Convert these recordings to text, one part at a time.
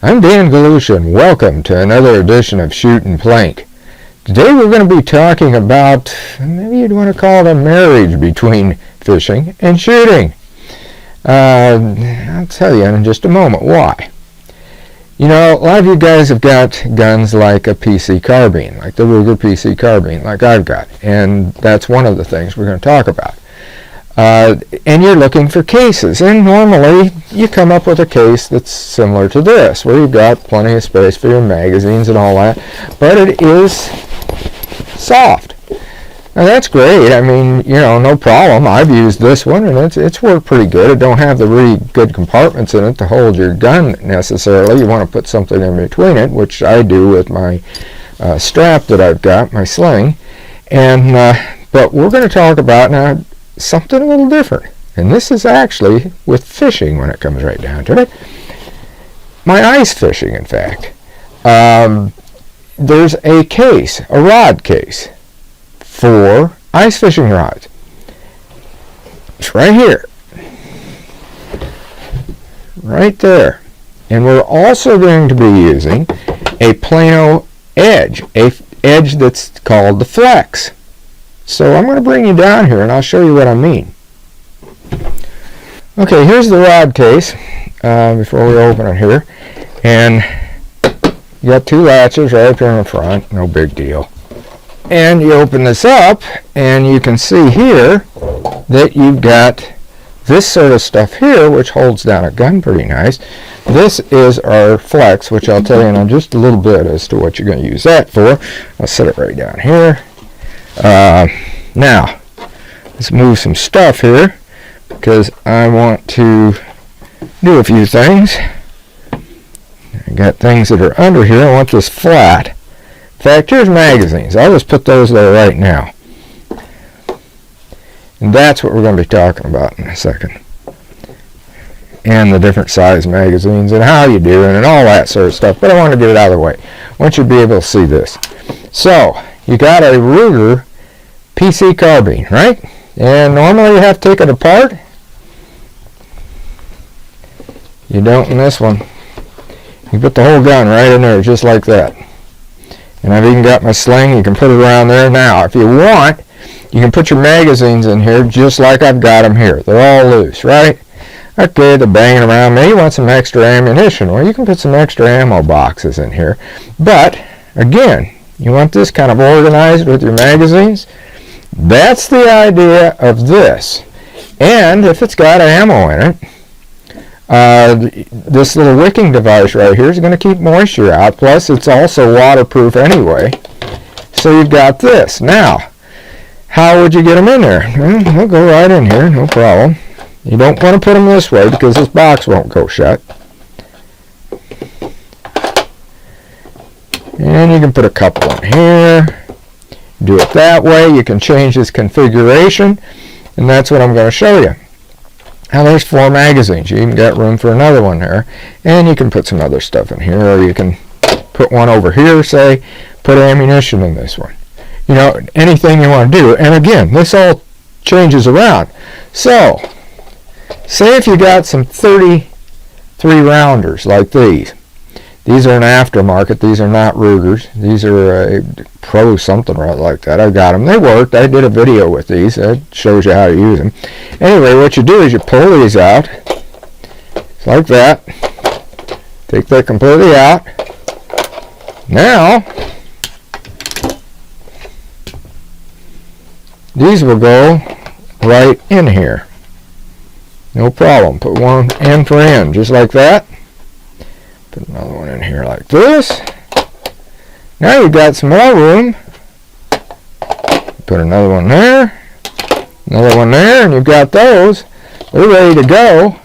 I'm Dan Galusha, and welcome to another edition of Shootin' Plink. Today we're going to be talking about, maybe you'd want to call it a marriage between fishing and shooting. I'll tell you in just a moment why. You know, a lot of you guys have got guns like a PC Carbine, like the Ruger PC Carbine, like I've got, and that's one of the things we're going to talk about. And you're looking for cases, and normally you come up with a case that's similar to this, where you've got plenty of space for your magazines and all that, but it is soft. Now that's great. I mean, you know, no problem. I've used this one, and it's worked pretty good. It don't have the really good compartments in it to hold your gun necessarily. You want to put something in between it, which I do with my strap that I've got, my sling. And but we're going to talk about now something a little different, and this is actually with fishing when it comes right down to it. My ice fishing, in fact. There's a case, a rod case for ice fishing rods. It's right here, right there. And we're also going to be using a Plano Edge, a edge that's called the Flex. So I'm going to bring you down here and I'll show you what I mean. Okay, here's the rod case before we open it here. And you got two latches right up here in the front, no big deal. And you open this up and you can see here that you've got this sort of stuff here which holds down a gun pretty nice. This is our Flex, which I'll tell you in just a little bit as to what you're going to use that for. I'll set it right down here. Now, let's move some stuff here because I want to do a few things. I got things that are under here. I want this flat. In fact, here's magazines. I'll just put those there right now. And that's what we're going to be talking about in a second. And the different size magazines and how you do it and all that sort of stuff. But I want to get it out of the way. I want you to be able to see this. So, you got a Ruger PC Carbine, right? And normally you have to take it apart. You don't in this one. You put the whole gun right in there just like that. And I've even got my sling. You can put it around there. Now, if you want, you can put your magazines in here just like I've got them here. They're all loose, right? Okay, they're banging around. Maybe you want some extra ammunition. Well, you can put some extra ammo boxes in here. But, again, you want this kind of organized with your magazines? That's the idea of this. And if it's got ammo in it, this little wicking device right here is going to keep moisture out. Plus, it's also waterproof anyway. So you've got this. Now, how would you get them in there? They'll go right in here, no problem. You don't want to put them this way because this box won't go shut. And you can put a couple in here. Do it that way. You can change this configuration, and that's what I'm going to show you. Now there's 4 magazines. You even got room for another one there, and you can put some other stuff in here, or you can put one over here, say, put ammunition in this one. You know, anything you want to do. And again, this all changes around. So, say if you got some 33 rounders like these. These are an aftermarket. These are not Rugers. These are a Pro something right like that. I got them. They worked. I did a video with these. It shows you how to use them. Anyway, what you do is you pull these out. It's like that. Take that completely out. Now, these will go right in here. No problem. Put one end for end, just like that. Put another one in here like this. Now you've got some more room. Put another one there. Another one there, and you've got those. They're ready to go.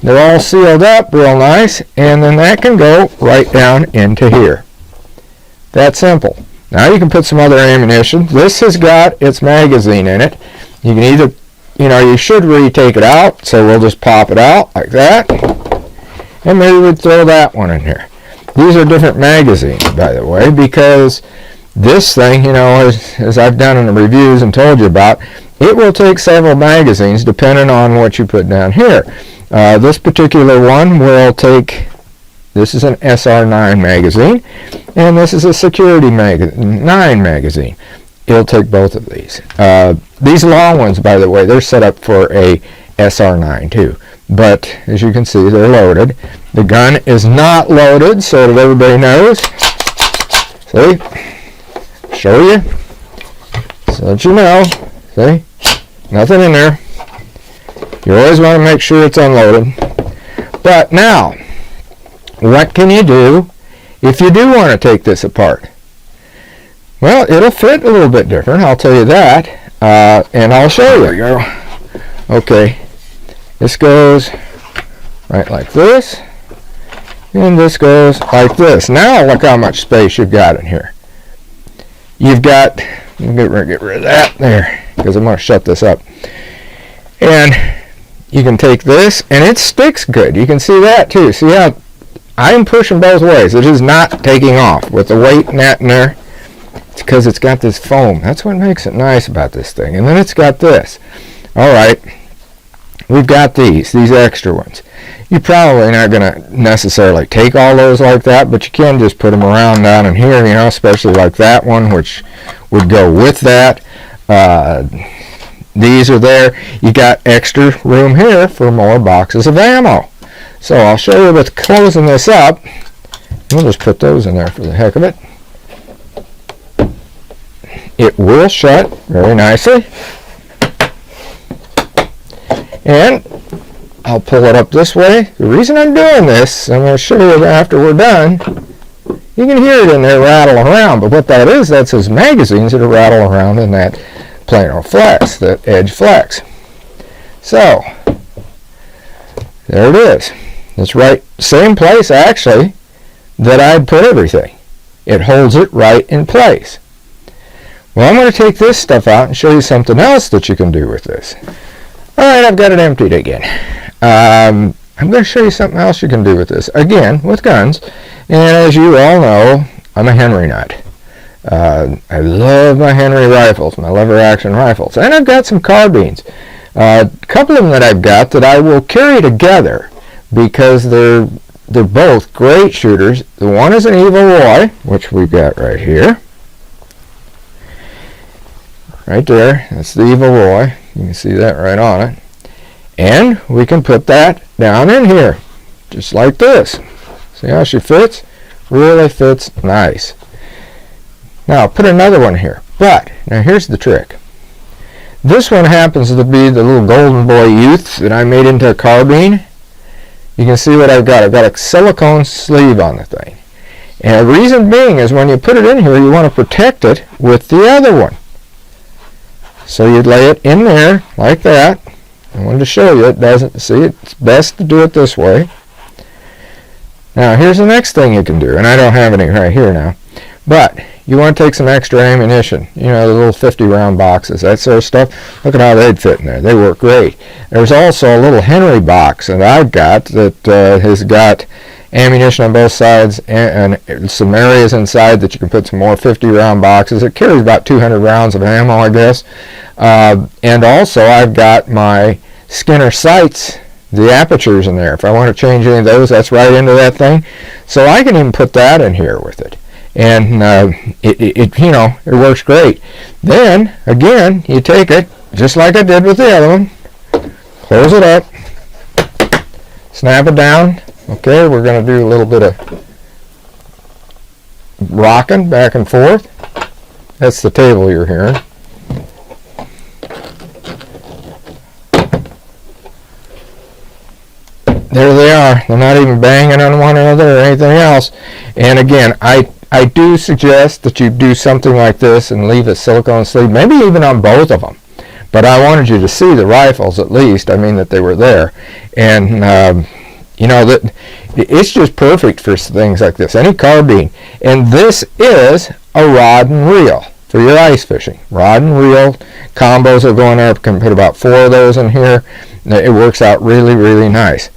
They're all sealed up real nice, and then that can go right down into here. That simple. Now you can put some other ammunition. This has got its magazine in it. You can either, you know, you should really take it out, so we'll just pop it out like that. And maybe we'd throw that one in here. These are different magazines, by the way, because this thing, you know, as I've done in the reviews and told you about, it will take several magazines depending on what you put down here. This particular one will take This is an SR9 magazine, and this is a Security 9 magazine. It'll take both of these. These long ones, by the way, they're set up for a SR9 too. But as you can see, they're loaded. The gun is not loaded, so that everybody knows. See? Show you. So that you know. See? Nothing in there. You always want to make sure it's unloaded. But now, what can you do if you do want to take this apart? Well, it'll fit a little bit different, I'll tell you that, and I'll show you. There you go. Okay, this goes right like this, and this goes like this. Now look how much space you've got in here. You've got, get rid of that there, because I'm going to shut this up. And you can take this, and it sticks good. You can see that too. See how I'm pushing both ways. It is not taking off with the weight and that in there. It's because it's got this foam. That's what makes it nice about this thing. And then it's got this. All right, we've got these extra ones. You're probably not going to necessarily take all those like that, but you can just put them around down in here, you know, especially like that one, which would go with that. These are there. You got extra room here for more boxes of ammo. So I'll show you with closing this up. We'll just put those in there for the heck of it. It will shut very nicely. And I'll pull it up this way. The reason I'm doing this, I'm going to show you after we're done. You can hear it in there rattle around, but what that is, that's those magazines that are rattling around in that Plano Flex, that Edge Flex. So, there it is. It's right, same place actually that I'd put everything. It holds it right in place. Well, I'm going to take this stuff out and show you something else that you can do with this. Alright, I've got it emptied again. I'm going to show you something else you can do with this. Again, with guns. And as you all know, I'm a Henry nut. I love my Henry rifles, my lever action rifles. And I've got some carbines. A couple of them that I've got that I will carry together because they're both great shooters. The one is an Evil Roy, which we've got right here. Right there, that's the Evil Roy. You can see that right on it. And we can put that down in here, just like this. See how she fits? Really fits nice. Now I'll put another one here. But, now here's the trick. This one happens to be the little Golden Boy Youth that I made into a carbine. You can see what I've got. I've got a silicone sleeve on the thing. And the reason being is when you put it in here, you want to protect it with the other one. So you'd lay it in there like that. I wanted to show you it doesn't, see, it's best to do it this way. Now here's the next thing you can do, and I don't have any right here now, but you want to take some extra ammunition, you know, the little 50 round boxes, that sort of stuff. Look at how they'd fit in there. They work great. There's also a little Henry box that I've got that has got ammunition on both sides and some areas inside that you can put some more 50 round boxes. It carries about 200 rounds of ammo, I guess. And also I've got my Skinner sights, the apertures in there. If I want to change any of those, that's right into that thing. So I can even put that in here with it. And it you know, it works great. Then again, you take it just like I did with the other one, close it up, snap it down. Okay, we're going to do a little bit of rocking back and forth. That's the table you're hearing. There they are. They're not even banging on one another or anything else. And again, I do suggest that you do something like this and leave a silicone sleeve, maybe even on both of them. But I wanted you to see the rifles at least. I mean that they were there. And you know, that it's just perfect for things like this, any carbine. And this is a rod and reel for your ice fishing. Rod and reel combos are going up. You can put about 4 of those in here. It works out really, really nice.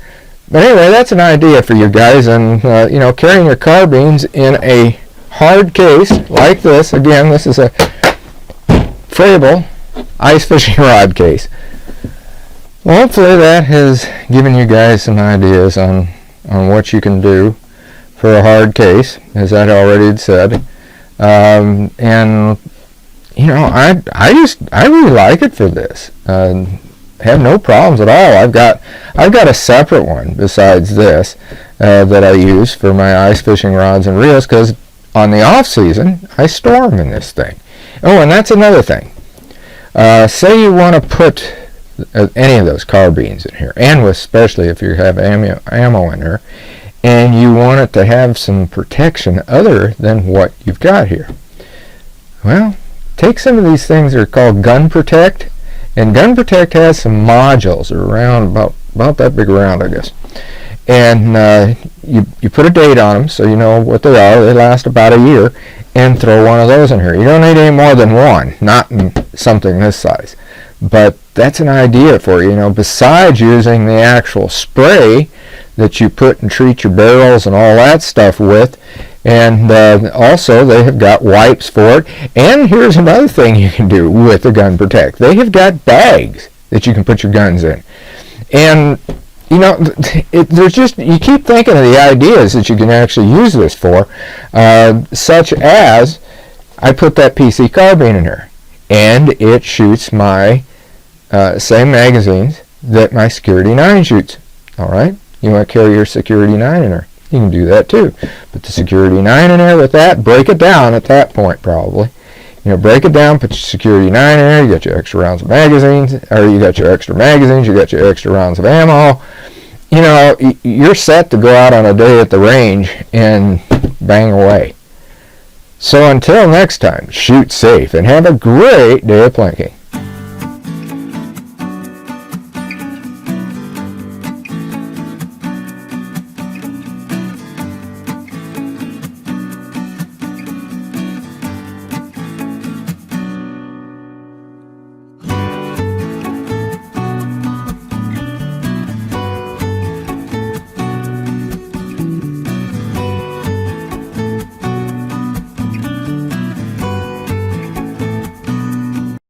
But anyway, that's an idea for you guys. And you know, carrying your carbines in a hard case like this. Again, this is a Frabill ice fishing rod case. Well, hopefully that has given you guys some ideas on what you can do for a hard case, as I already had said. And you know, I really like it for this. Have no problems at all. I've got a separate one besides this that I use for my ice fishing rods and reels, because on the off season I store them in this thing. Oh, and that's another thing. Say you want to put any of those carbines in here, and especially if you have ammo in there, and you want it to have some protection other than what you've got here. Well, take some of these things that are called Gun Protect, and Gun Protect has some modules around about that big around, I guess. And you put a date on them so you know what they are. They last about a year, and throw one of those in here. You don't need any more than one, not in something this size. But that's an idea for you, you know, besides using the actual spray that you put and treat your barrels and all that stuff with. And also they have got wipes for it. And here's another thing you can do with the Gun Protect. They have got bags that you can put your guns in. And you know, there's just, you keep thinking of the ideas that you can actually use this for, such as I put that PC Carbine in there, and it shoots my same magazines that my Security 9 shoots. All right, you want to carry your Security 9 in there, you can do that too. Put the Security 9 in there with that, break it down at that point probably. You know, break it down, put your Security 9 in there, you got your extra rounds of magazines, or you got your extra magazines, you got your extra rounds of ammo. You know, you're set to go out on a day at the range and bang away. So until next time, shoot safe and have a great day of plinking.